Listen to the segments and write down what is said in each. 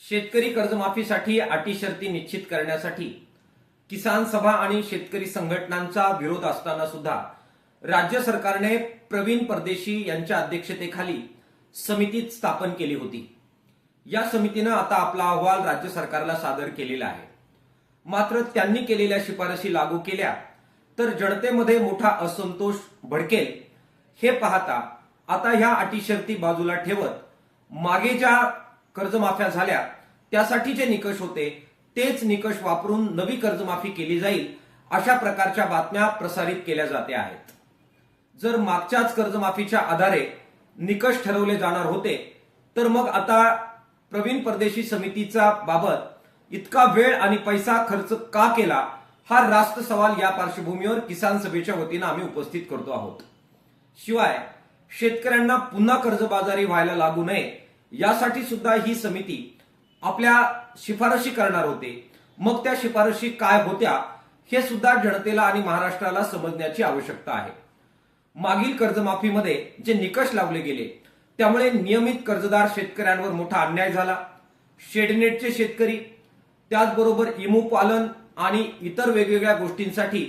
शेतकरी कर्जमाफीसाठी अटी शर्ती निश्चित करण्यासाठी किसान सभा आणि शेतकरी संघटनांचा विरोध असताना सुद्धा राज्य सरकारने प्रवीण परदेशी यांच्या अध्यक्षतेखाली समिती स्थापन केली होती। या समितीने आता आपला अहवाल राज्य सरकारला सादर केलेला आहे। मात्र त्यांनी केलेल्या शिफारसी लागू केल्या तर जनतेमध्ये मोठा असंतोष भडकेल हे पाहता आता ह्या अटी शर्ती बाजूला ठेवत मागे ज्या कर्जमाफ्या झाल्या त्यासाठी जे निकष होते तेच निकष वापरून नवी कर्जमाफी केली जाईल अशा प्रकारच्या बातम्या प्रसारित केल्या जाते आहेत। जर मागच्याच कर्जमाफीच्या आधारे निकष ठरवले जाणार होते तर मग आता प्रवीण परदेशी समितीचा बाबत इतका वेळ आणि पैसा खर्च का केला हा रास्त सवाल या पार्श्वभूमीवर किसान सभेच्या वतीने आम्ही उपस्थित करतो आहोत। शिवाय शेतकऱ्यांना पुन्हा कर्जबाजारी व्हायला लागू नये यासाठी सुद्धा ही समिती आपल्या शिफारशी करणार होते। मग त्या शिफारशी काय होत्या हे सुद्धा जनतेला आणि महाराष्ट्राला समजण्याची आवश्यकता आहे। मागील कर्जमाफीमध्ये जे निकष लावले गेले त्यामुळे नियमित कर्जदार शेतकऱ्यांवर मोठा अन्याय झाला। शेडनेटचे शेतकरी त्याचबरोबर इमू पालन आणि इतर वेगवेगळ्या गोष्टींसाठी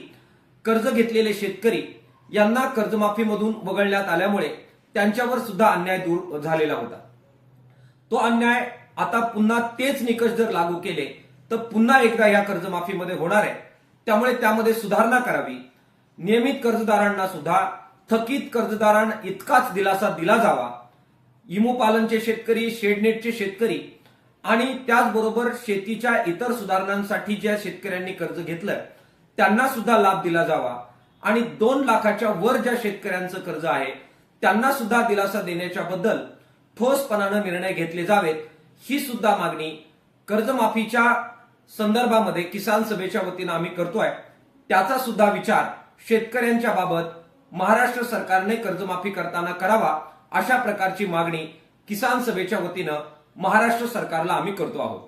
कर्ज घेतलेले शेतकरी यांना कर्जमाफीमधून वगळण्यात आल्यामुळे त्यांच्यावर सुद्धा अन्याय दूर झालेला होता। तो अन्याय आता पुन्हा तेच निकष जर लागू केले तर पुन्हा एकदा या कर्जमाफीमध्ये होणार आहे। त्यामुळे त्यामध्ये सुधारणा करावी। नियमित कर्जदारांना सुद्धा थकीत कर्जदारांना इतकाच दिलासा दिला जावा। इमू पालनचे शेतकरी, शेडनेटचे शेतकरी आणि त्याचबरोबर शेतीच्या इतर सुधारणांसाठी ज्या शेतकऱ्यांनी कर्ज घेतलं त्यांना सुद्धा लाभ दिला जावा आणि 2 लाखाच्या वर ज्या शेतकऱ्यांचं कर्ज आहे त्यांना सुद्धा दिलासा देण्याच्या बद्दल ठोसपणाने निर्णय घेतले जावेत ही सुद्धा मागणी कर्जमाफीच्या संदर्भामध्ये किसान सभेच्या वतीने आम्ही करतोय। त्याचा सुद्धा विचार शेतकऱ्यांच्या बाबत महाराष्ट्र सरकारने कर्जमाफी करताना करावा अशा प्रकारची मागणी किसान सभेच्या वतीने महाराष्ट्र सरकारला आम्ही करतो आहोत।